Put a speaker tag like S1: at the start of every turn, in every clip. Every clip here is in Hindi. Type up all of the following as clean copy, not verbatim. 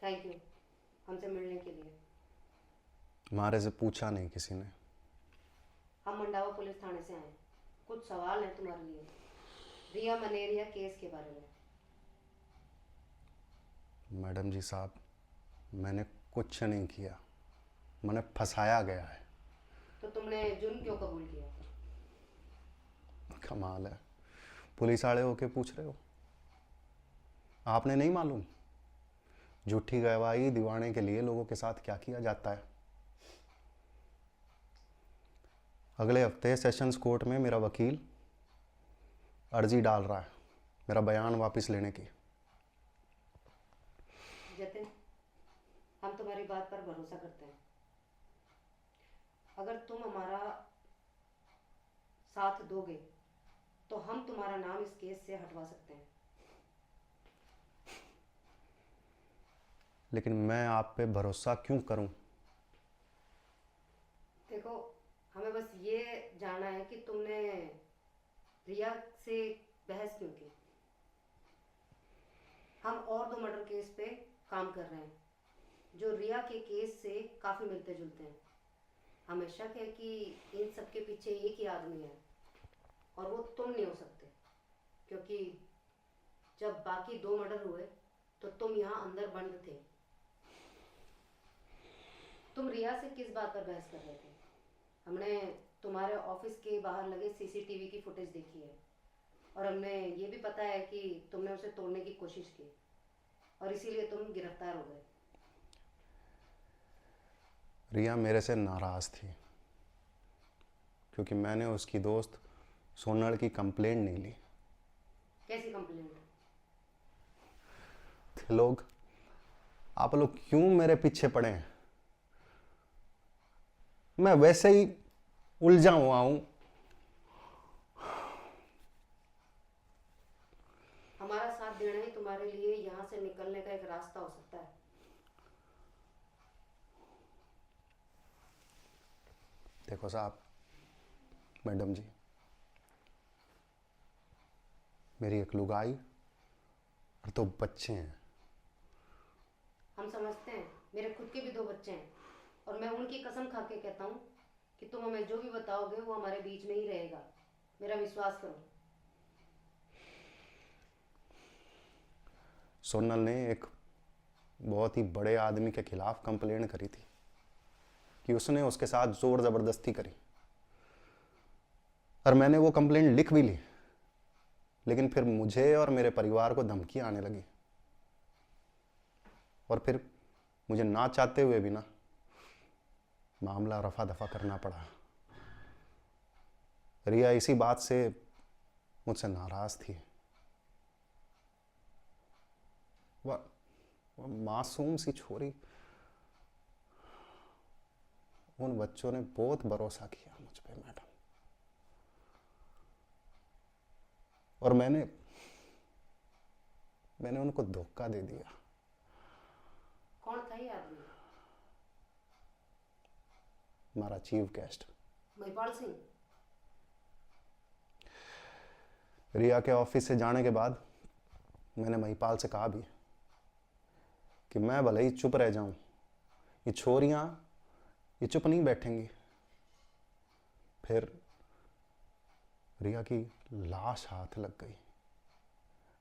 S1: थैंक यू हमसे मिलने के लिए।
S2: हमारे से पूछा नहीं किसी ने।
S1: हम मंडावा पुलिस थाने से आए हैं, कुछ सवाल हैं तुम्हारे लिए रिया मनेरिया केस के बारे में।
S2: मैडम जी साहब, मैंने कुछ नहीं किया, मैंने फंसाया गया है।
S1: तो तुमने जुर्म क्यों कबूल किया?
S2: कमाल है, पुलिस वाले होके पूछ रहे हो। आपने नहीं मालूम झूठी गवाही दिवाने के लिए लोगों के साथ क्या किया जाता है? अगले हफ्ते सेशंस कोर्ट में मेरा वकील अर्जी डाल रहा है मेरा बयान वापस लेने की।
S1: जतिन, हम तुम्हारी बात पर भरोसा करते हैं। अगर तुम हमारा साथ दोगे तो हम तुम्हारा नाम इस केस से हटवा सकते हैं।
S2: लेकिन मैं आप पे भरोसा क्यों करूं?
S1: देखो, हमें बस ये जानना है कि तुमने रिया से बहस क्यों की। हम और दो मर्डर केस पे काम कर रहे हैं जो रिया के केस से काफ़ी मिलते जुलते हैं। हमें शक है कि इन सब के पीछे एक ही आदमी है और वो तुम नहीं हो सकते, क्योंकि जब बाकी दो मर्डर हुए तो तुम यहाँ अंदर बंद थे। तुम रिया से किस बात पर बहस कर रहे थे? हमने तुम्हारे ऑफिस के बाहर लगे सीसीटीवी की फुटेज देखी है और हमें ये भी पता है कि तुमने उसे तोड़ने की कोशिश की और इसीलिए तुम गिरफ्तार हो गए।
S2: रिया मेरे से नाराज़ थी क्योंकि मैंने उसकी दोस्त सोनल की कंप्लेंट नहीं ली।
S1: कैसी कंप्लेंट?
S2: आप लोग क्यों मेरे पीछे पड़े हैं? मैं वैसे ही उलझा हुआ हूं।
S1: हमारा साथ देना ही तुम्हारे लिए यहाँ से निकलने का एक रास्ता हो सकता है।
S2: देखो साहब, मैडम जी, मेरी एक लुगाई और दो बच्चे हैं।
S1: हम समझते हैं, मेरे खुद के भी दो बच्चे हैं और मैं उनकी कसम खा के कहता हूँ कि तुम हमें जो भी बताओगे वो हमारे बीच में ही रहेगा। मेरा विश्वास करो।
S2: सोनल ने एक बहुत ही बड़े आदमी के खिलाफ कंप्लेंट करी थी कि उसने उसके साथ जोर जबरदस्ती करी और मैंने वो कंप्लेंट लिख भी ली, लेकिन फिर मुझे और मेरे परिवार को धमकी आने लगी और फिर मुझे ना चाहते हुए भी ना मामला रफा दफा करना पड़ा। रिया इसी बात से मुझसे नाराज थी। वह मासूम सी छोरी, उन बच्चों ने बहुत भरोसा किया मुझ पे मैडम, और मैंने उनको धोखा दे दिया।
S1: कौन था ये आदमी?
S2: हमारा चीफ गेस्ट
S1: महिपाल सिंह।
S2: रिया के ऑफिस से जाने के बाद मैंने महिपाल से कहा भी कि मैं भले ही चुप रह जाऊं, ये छोरियां ये चुप नहीं बैठेंगी। फिर रिया की लाश हाथ लग गई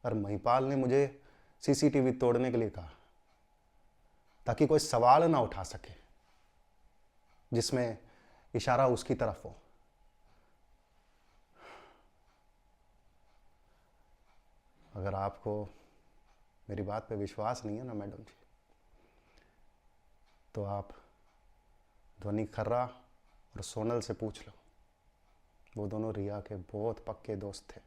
S2: और महिपाल ने मुझे सीसीटीवी तोड़ने के लिए कहा ताकि कोई सवाल ना उठा सके जिसमें इशारा उसकी तरफ हो। अगर आपको मेरी बात पे विश्वास नहीं है ना मैडम जी, तो आप ध्वनि खर्रा और सोनल से पूछ लो। वो दोनों रिया के बहुत पक्के दोस्त थे।